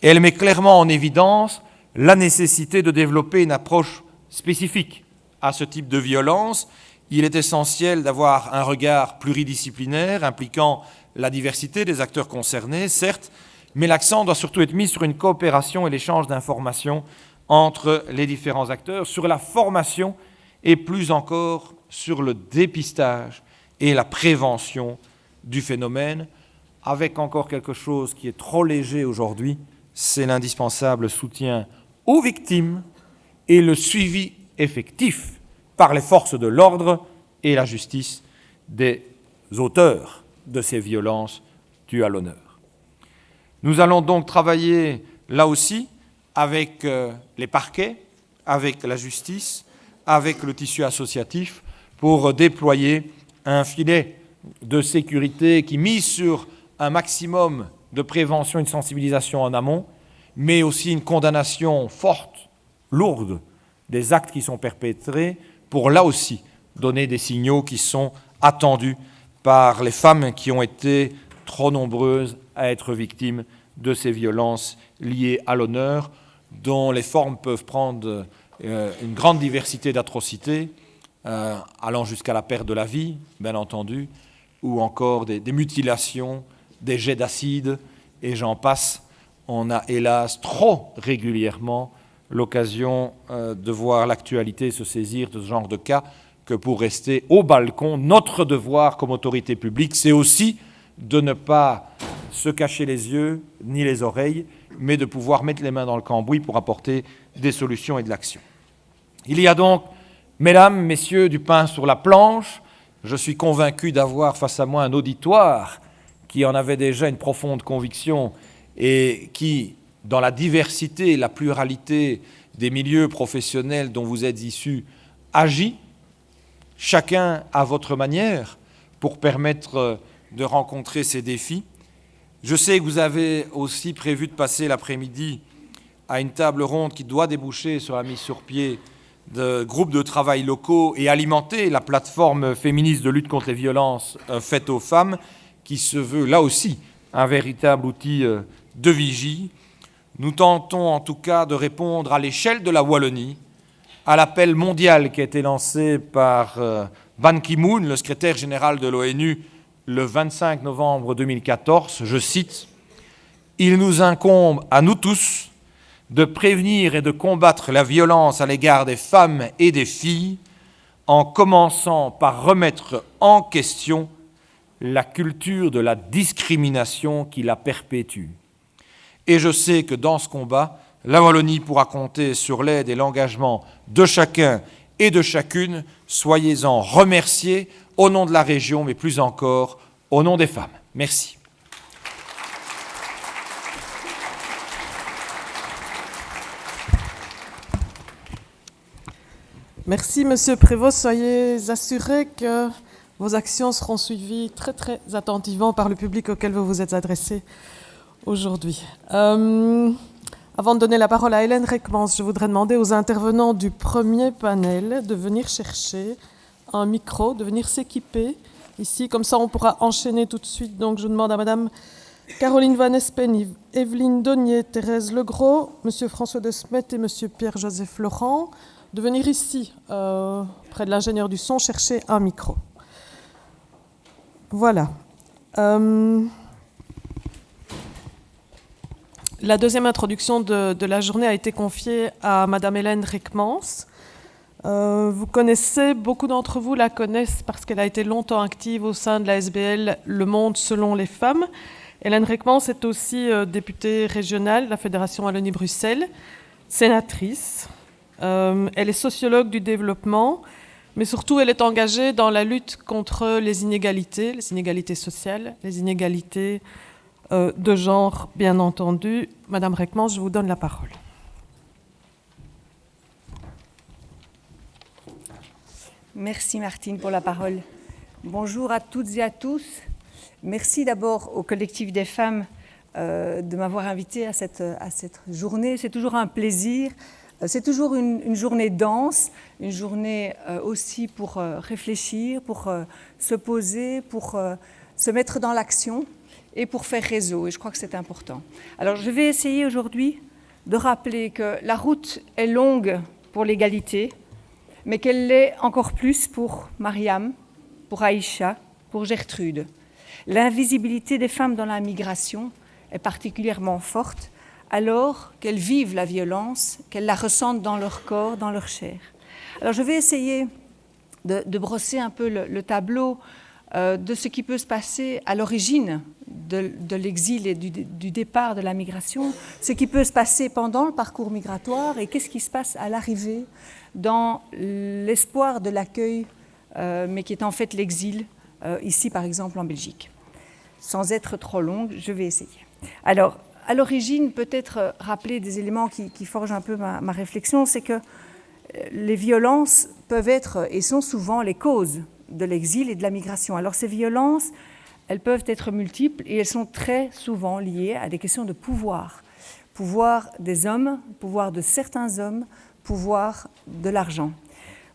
Elle met clairement en évidence la nécessité de développer une approche spécifique à ce type de violence. Il est essentiel d'avoir un regard pluridisciplinaire impliquant la diversité des acteurs concernés, certes, mais l'accent doit surtout être mis sur une coopération et l'échange d'informations entre les différents acteurs, sur la formation et plus encore sur le dépistage et la prévention du phénomène, avec encore quelque chose qui est trop léger aujourd'hui, c'est l'indispensable soutien aux victimes et le suivi effectif par les forces de l'ordre et la justice des auteurs de ces violences tues à l'honneur. Nous allons donc travailler là aussi avec les parquets, avec la justice, avec le tissu associatif pour déployer un filet de sécurité qui mise sur un maximum de prévention et de sensibilisation en amont, mais aussi une condamnation forte, lourde, des actes qui sont perpétrés pour là aussi donner des signaux qui sont attendus par les femmes qui ont été trop nombreuses à être victimes de ces violences liées à l'honneur, dont les formes peuvent prendre une grande diversité d'atrocités, allant jusqu'à la perte de la vie, bien entendu, ou encore des mutilations, des jets d'acide, et j'en passe. On a hélas trop régulièrement l'occasion de voir l'actualité se saisir de ce genre de cas que pour rester au balcon. Notre devoir comme autorité publique, c'est aussi de ne pas se cacher les yeux ni les oreilles, mais de pouvoir mettre les mains dans le cambouis pour apporter des solutions et de l'action. Il y a donc, mesdames, messieurs, du pain sur la planche. Je suis convaincu d'avoir face à moi un auditoire qui en avait déjà une profonde conviction et qui, dans la diversité et la pluralité des milieux professionnels dont vous êtes issus, agit, chacun à votre manière, pour permettre de rencontrer ces défis. Je sais que vous avez aussi prévu de passer l'après-midi à une table ronde qui doit déboucher sur la mise sur pied de groupes de travail locaux et alimenter la plateforme féministe de lutte contre les violences faites aux femmes, qui se veut là aussi un véritable outil de vigie. Nous tentons en tout cas de répondre à l'échelle de la Wallonie à l'appel mondial qui a été lancé par Ban Ki-moon, le secrétaire général de l'ONU, le 25 novembre 2014. Je cite « Il nous incombe à nous tous de prévenir et de combattre la violence à l'égard des femmes et des filles en commençant par remettre en question la culture de la discrimination qui la perpétue. Et je sais que dans ce combat, la Wallonie pourra compter sur l'aide et l'engagement de chacun et de chacune. Soyez-en remerciés au nom de la région, mais plus encore au nom des femmes. Merci. Merci, Monsieur Prévost. Soyez assuré que vos actions seront suivies très, très attentivement par le public auquel vous vous êtes adressé aujourd'hui. Avant de donner la parole à Hélène Reckmans, je voudrais demander aux intervenants du premier panel de venir chercher un micro, de venir s'équiper ici. Comme ça, on pourra enchaîner tout de suite. Donc, je demande à Madame Caroline Van Espen, Evelyne Donnier, Thérèse Legros, M. François de Smet et M. Pierre-Joseph Laurent, de venir ici, près de l'ingénieur du son, chercher un micro. Voilà. La deuxième introduction de la journée a été confiée à Madame Hélène Reckmans. Vous connaissez, beaucoup d'entre vous la connaissent parce qu'elle a été longtemps active au sein de la SBL Le Monde selon les femmes. Hélène Reckmans est aussi députée régionale de la Fédération Wallonie-Bruxelles, sénatrice. Elle est sociologue du développement, mais surtout elle est engagée dans la lutte contre les inégalités sociales, les inégalités de genre, bien entendu. Madame Reckmans, je vous donne la parole. Merci Martine pour la parole. Bonjour à toutes et à tous. Merci d'abord au collectif des femmes de m'avoir invitée à cette journée. C'est toujours un plaisir. C'est toujours une journée dense, une journée aussi pour réfléchir, pour se poser, pour se mettre dans l'action et pour faire réseau. Et je crois que c'est important. Alors je vais essayer aujourd'hui de rappeler que la route est longue pour l'égalité, mais qu'elle l'est encore plus pour Mariam, pour Aïcha, pour Gertrude. L'invisibilité des femmes dans la migration est particulièrement forte alors qu'elles vivent la violence, qu'elles la ressentent dans leur corps, dans leur chair. Alors je vais essayer de brosser un peu le tableau de ce qui peut se passer à l'origine de l'exil et du départ de la migration, ce qui peut se passer pendant le parcours migratoire et qu'est-ce qui se passe à l'arrivée dans l'espoir de l'accueil, mais qui est en fait l'exil, ici par exemple en Belgique. Sans être trop longue, je vais essayer. Alors, à l'origine, peut-être rappeler des éléments qui forgent un peu ma réflexion, c'est que les violences peuvent être et sont souvent les causes de l'exil et de la migration. Alors ces violences, elles peuvent être multiples et elles sont très souvent liées à des questions de pouvoir. Pouvoir des hommes, pouvoir de certains hommes, pouvoir de l'argent.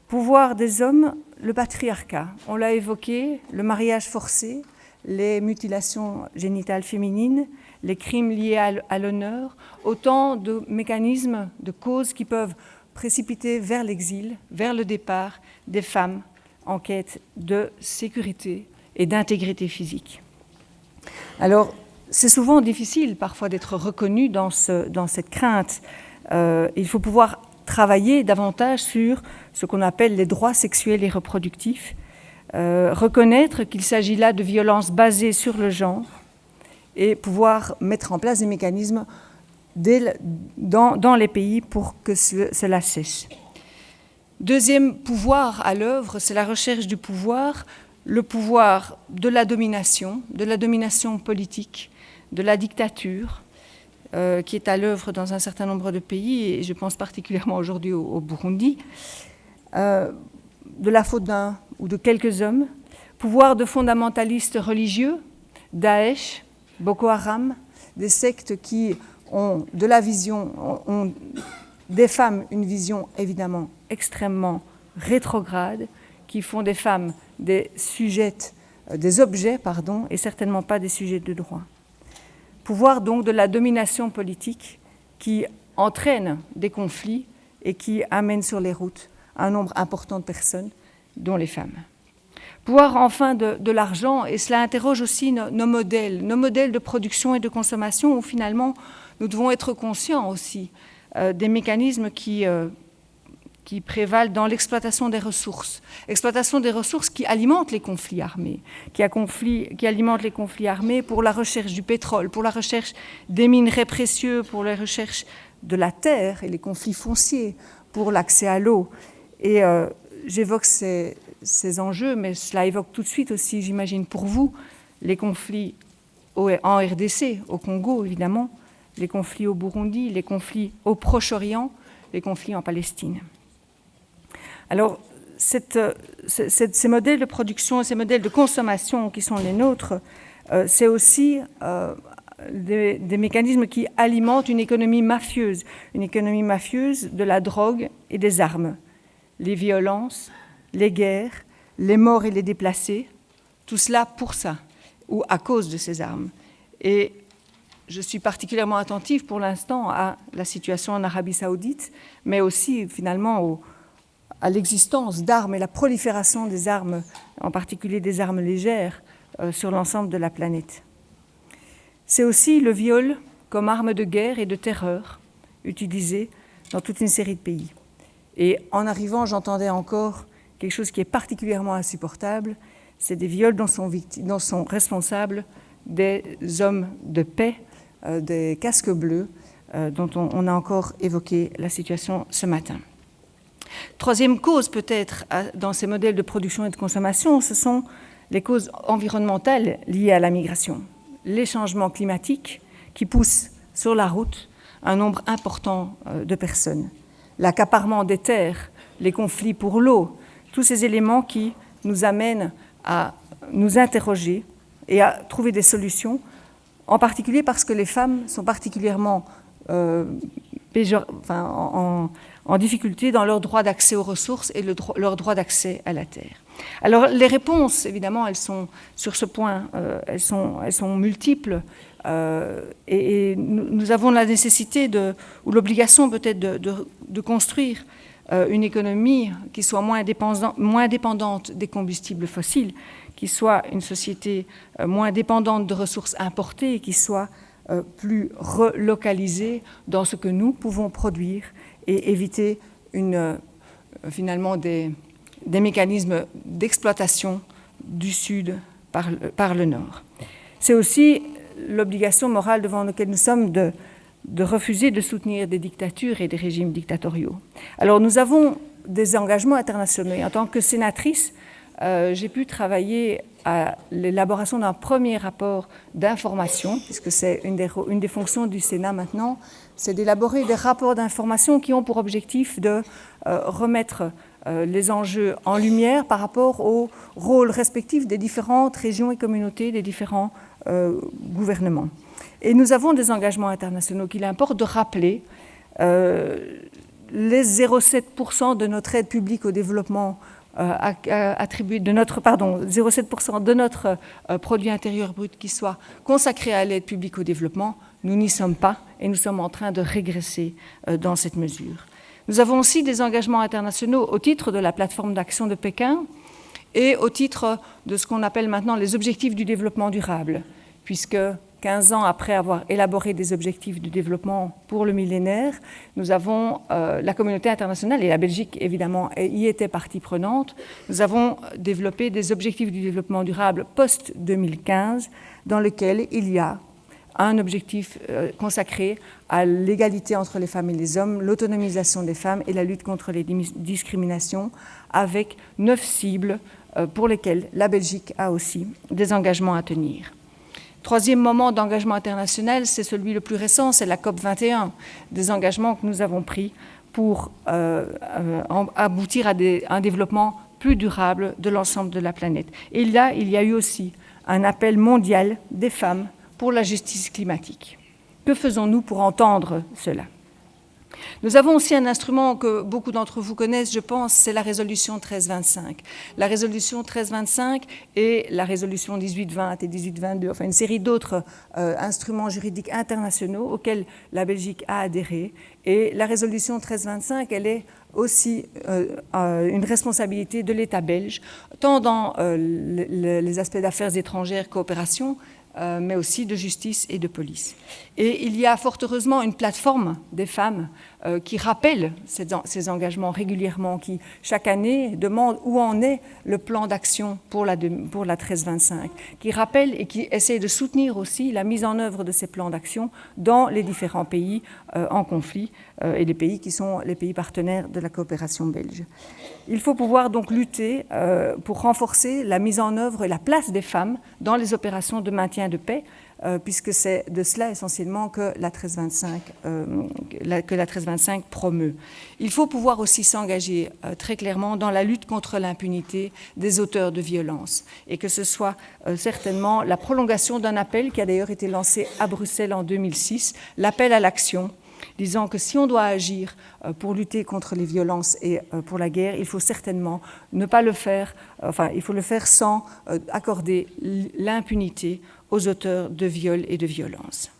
Pouvoir des hommes, le patriarcat. On l'a évoqué, le mariage forcé, les mutilations génitales féminines, les crimes liés à l'honneur, autant de mécanismes, de causes qui peuvent précipiter vers l'exil, vers le départ des femmes en quête de sécurité et d'intégrité physique. Alors, c'est souvent difficile parfois d'être reconnu dans cette crainte. Il faut pouvoir travailler davantage sur ce qu'on appelle les droits sexuels et reproductifs, reconnaître qu'il s'agit là de violences basées sur le genre et pouvoir mettre en place des mécanismes dans les pays pour que cela cesse. Deuxième pouvoir à l'œuvre, c'est la recherche du pouvoir, le pouvoir de la domination politique, de la dictature, qui est à l'œuvre dans un certain nombre de pays, et je pense particulièrement aujourd'hui au Burundi, de la faute d'un ou de quelques hommes, pouvoir de fondamentalistes religieux, Daesh, Boko Haram, des sectes qui ont de la vision, ont des femmes une vision évidemment extrêmement rétrograde, qui font des femmes des objets, et certainement pas des sujets de droit. Pouvoir donc de la domination politique qui entraîne des conflits et qui amène sur les routes un nombre important de personnes, dont les femmes. Pouvoir enfin de l'argent, et cela interroge aussi nos modèles de production et de consommation, où finalement nous devons être conscients aussi des mécanismes qui prévalent dans l'exploitation des ressources qui alimentent les conflits armés, qui alimentent les conflits armés pour la recherche du pétrole, pour la recherche des minerais précieux, pour la recherche de la terre et les conflits fonciers, pour l'accès à l'eau. Et j'évoque ces enjeux, mais cela évoque tout de suite aussi, j'imagine, pour vous, les conflits en RDC, au Congo évidemment, les conflits au Burundi, les conflits au Proche-Orient, les conflits en Palestine. Alors, ces modèles de production, ces modèles de consommation qui sont les nôtres, c'est aussi des mécanismes qui alimentent une économie mafieuse de la drogue et des armes. Les violences, les guerres, les morts et les déplacés, tout cela pour ça, ou à cause de ces armes. Et je suis particulièrement attentive pour l'instant à la situation en Arabie saoudite, mais aussi finalement à l'existence d'armes et la prolifération des armes, en particulier des armes légères, sur l'ensemble de la planète. C'est aussi le viol comme arme de guerre et de terreur utilisée dans toute une série de pays. Et en arrivant, j'entendais encore quelque chose qui est particulièrement insupportable, c'est des viols dont sont responsables des hommes de paix, des casques bleus, dont on a encore évoqué la situation ce matin. Troisième cause peut-être dans ces modèles de production et de consommation, ce sont les causes environnementales liées à la migration. Les changements climatiques qui poussent sur la route un nombre important de personnes. L'accaparement des terres, les conflits pour l'eau, tous ces éléments qui nous amènent à nous interroger et à trouver des solutions, en particulier parce que les femmes sont particulièrement en difficulté dans leur droit d'accès aux ressources et leur droit d'accès à la terre. Alors les réponses, évidemment, elles sont sur ce point, elles sont multiples, et nous avons la nécessité ou l'obligation peut-être de construire une économie qui soit moins dépendante des combustibles fossiles, qui soit une société moins dépendante de ressources importées, qui soit plus relocalisée dans ce que nous pouvons produire et éviter finalement des mécanismes d'exploitation du Sud par le Nord. C'est aussi l'obligation morale devant laquelle nous sommes de refuser de soutenir des dictatures et des régimes dictatoriaux. Alors nous avons des engagements internationaux. Et en tant que sénatrice, j'ai pu travailler à l'élaboration d'un premier rapport d'information, puisque c'est une des fonctions du Sénat maintenant, c'est d'élaborer des rapports d'information qui ont pour objectif de remettre les enjeux en lumière par rapport au rôle respectif des différentes régions et communautés, des différents gouvernements. Et nous avons des engagements internationaux qu'il importe de rappeler. Les 0,7% de notre aide publique au développement attribué de notre 0,7% de notre produit intérieur brut qui soit consacré à l'aide publique au développement, nous n'y sommes pas et nous sommes en train de régresser dans cette mesure. Nous avons aussi des engagements internationaux au titre de la plateforme d'action de Pékin et au titre de ce qu'on appelle maintenant les objectifs du développement durable, puisque 15 ans après avoir élaboré des objectifs de développement pour le millénaire, nous avons, la communauté internationale, et la Belgique évidemment y était partie prenante, nous avons développé des objectifs du développement durable post-2015 dans lesquels il y a un objectif consacré à l'égalité entre les femmes et les hommes, l'autonomisation des femmes et la lutte contre les discriminations, avec 9 cibles pour lesquelles la Belgique a aussi des engagements à tenir. Troisième moment d'engagement international, c'est celui le plus récent, c'est la COP21, des engagements que nous avons pris pour aboutir à un développement plus durable de l'ensemble de la planète. Et là, il y a eu aussi un appel mondial des femmes pour la justice climatique. Que faisons-nous pour entendre cela ? Nous avons aussi un instrument que beaucoup d'entre vous connaissent, je pense, c'est la résolution 1325. La résolution 1325 et la résolution 1820 et 1822, enfin une série d'autres instruments juridiques internationaux auxquels la Belgique a adhéré. Et la résolution 1325, elle est aussi une responsabilité de l'État belge, tant dans les aspects d'affaires étrangères, coopération, mais aussi de justice et de police. Et il y a fort heureusement une plateforme des femmes qui rappelle ces engagements régulièrement, qui chaque année demande où en est le plan d'action pour la 1325, qui rappelle et qui essaie de soutenir aussi la mise en œuvre de ces plans d'action dans les différents pays en conflit et les pays qui sont les pays partenaires de la coopération belge. Il faut pouvoir donc lutter pour renforcer la mise en œuvre et la place des femmes dans les opérations de maintien de paix, puisque c'est de cela essentiellement que la 1325 promeut. Il faut pouvoir aussi s'engager très clairement dans la lutte contre l'impunité des auteurs de violences, et que ce soit certainement la prolongation d'un appel qui a d'ailleurs été lancé à Bruxelles en 2006, l'appel à l'action disant que si on doit agir pour lutter contre les violences et pour la guerre, il faut certainement ne pas le faire, il faut le faire sans accorder l'impunité aux auteurs de viols et de violences.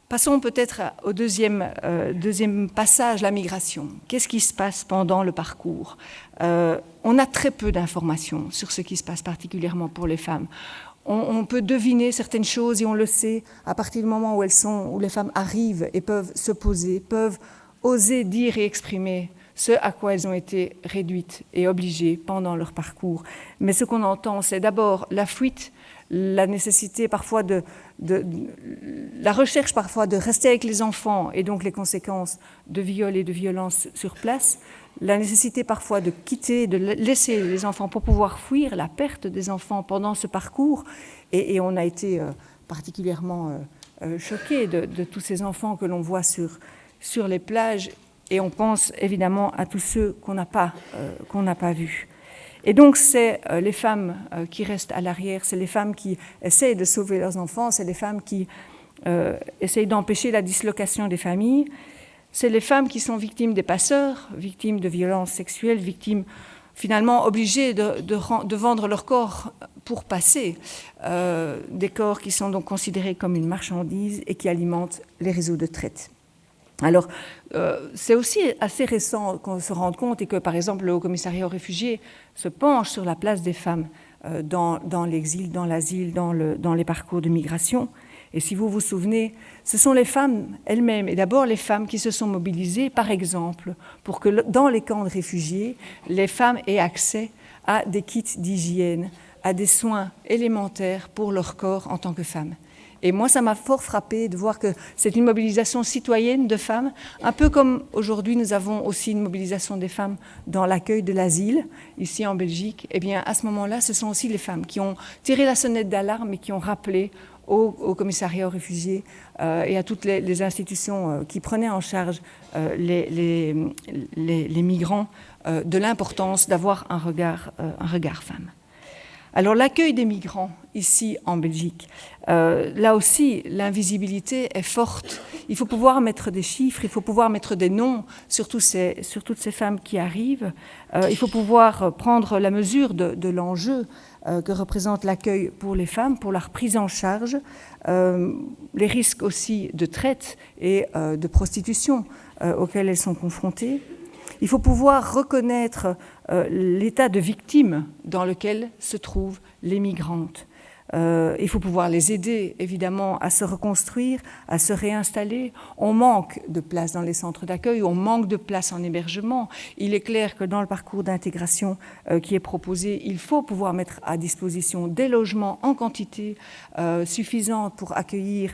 Passons peut-être au deuxième passage, la migration. Qu'est-ce qui se passe pendant le parcours? On a très peu d'informations sur ce qui se passe particulièrement pour les femmes. On peut deviner certaines choses et on le sait à partir du moment où les femmes arrivent et peuvent se poser, peuvent oser dire et exprimer ce à quoi elles ont été réduites et obligées pendant leur parcours. Mais ce qu'on entend, c'est d'abord la fuite, la nécessité parfois la recherche parfois de rester avec les enfants et donc les conséquences de viols et de violences sur place, la nécessité parfois de quitter, de laisser les enfants pour pouvoir fuir, la perte des enfants pendant ce parcours. Et on a été particulièrement choqués de tous ces enfants que l'on voit sur les plages. Et on pense évidemment à tous ceux qu'on n'a pas vus. Et donc, c'est les femmes qui restent à l'arrière, c'est les femmes qui essayent de sauver leurs enfants, c'est les femmes qui essayent d'empêcher la dislocation des familles, c'est les femmes qui sont victimes des passeurs, victimes de violences sexuelles, victimes finalement obligées de vendre leur corps pour passer, des corps qui sont donc considérés comme une marchandise et qui alimentent les réseaux de traite. Alors, c'est aussi assez récent qu'on se rende compte et que, par exemple, le Haut-Commissariat aux réfugiés se penche sur la place des femmes dans l'exil, dans l'asile, dans les parcours de migration. Et si vous vous souvenez, ce sont les femmes elles-mêmes, et d'abord les femmes qui se sont mobilisées, par exemple, pour que dans les camps de réfugiés, les femmes aient accès à des kits d'hygiène, à des soins élémentaires pour leur corps en tant que femmes. Et moi, ça m'a fort frappée de voir que c'est une mobilisation citoyenne de femmes, un peu comme aujourd'hui nous avons aussi une mobilisation des femmes dans l'accueil de l'asile, ici en Belgique. Eh bien, à ce moment-là, ce sont aussi les femmes qui ont tiré la sonnette d'alarme et qui ont rappelé au commissariat aux réfugiés et à toutes les institutions qui prenaient en charge les migrants de l'importance d'avoir un regard femme. Alors l'accueil des migrants ici en Belgique, là aussi l'invisibilité est forte. Il faut pouvoir mettre des chiffres, il faut pouvoir mettre des noms sur toutes ces femmes qui arrivent. Il faut pouvoir prendre la mesure de l'enjeu que représente l'accueil pour les femmes, pour leur prise en charge, les risques aussi de traite et de prostitution auxquels elles sont confrontées. Il faut pouvoir reconnaître l'état de victime dans lequel se trouvent les migrantes. Il faut pouvoir les aider, évidemment, à se reconstruire, à se réinstaller. On manque de place dans les centres d'accueil, on manque de place en hébergement. Il est clair que dans le parcours d'intégration qui est proposé, il faut pouvoir mettre à disposition des logements en quantité suffisante pour accueillir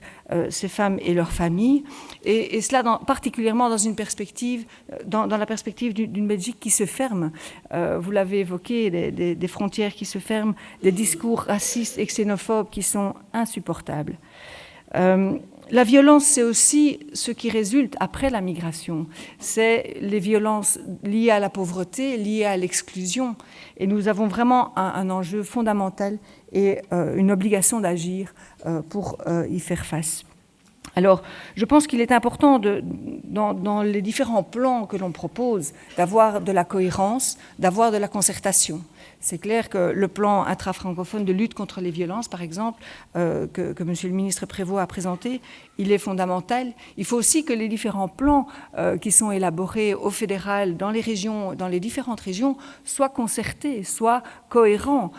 ces femmes et leurs familles. Et cela particulièrement dans une perspective, dans la perspective d'une Belgique qui se ferme. Vous l'avez évoqué, des frontières qui se ferment, des discours racistes et xénophobes qui sont insupportables. La violence, c'est aussi ce qui résulte après la migration. C'est les violences liées à la pauvreté, liées à l'exclusion. Et nous avons vraiment un enjeu fondamental et une obligation d'agir pour y faire face. Alors, je pense qu'il est important, dans les différents plans que l'on propose, d'avoir de la cohérence, d'avoir de la concertation. C'est clair que le plan intra-francophone de lutte contre les violences, par exemple, que M. le ministre Prévost a présenté, il est fondamental. Il faut aussi que les différents plans qui sont élaborés au fédéral, dans les régions, dans les différentes régions, soient concertés, soient cohérents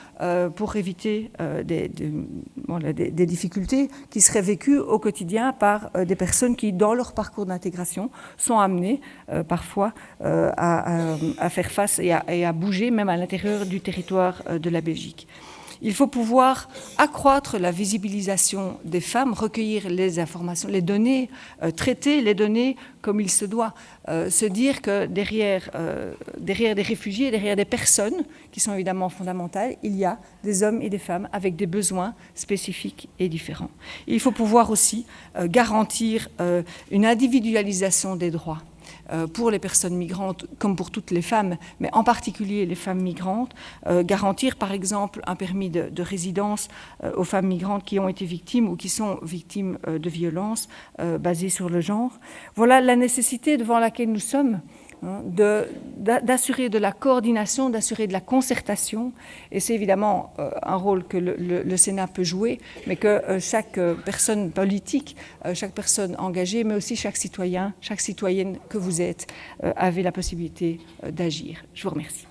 pour éviter des difficultés qui seraient vécues au quotidien par des personnes qui, dans leur parcours d'intégration, sont amenées parfois à faire face et à bouger, même à l'intérieur du territoire de la Belgique. Il faut pouvoir accroître la visibilisation des femmes, recueillir les informations, les données, traiter les données comme il se doit. Se dire que derrière des réfugiés, derrière des personnes qui sont évidemment fondamentales, il y a des hommes et des femmes avec des besoins spécifiques et différents. Il faut pouvoir aussi garantir une individualisation des droits. pour les personnes migrantes comme pour toutes les femmes, mais en particulier les femmes migrantes, garantir par exemple un permis de résidence aux femmes migrantes qui ont été victimes ou qui sont victimes de violences basées sur le genre. Voilà la nécessité devant laquelle nous sommes, d'assurer de la coordination, d'assurer de la concertation. Et c'est évidemment un rôle que le Sénat peut jouer, mais que chaque personne politique, chaque personne engagée, mais aussi chaque citoyen, chaque citoyenne que vous êtes, avez la possibilité d'agir. Je vous remercie.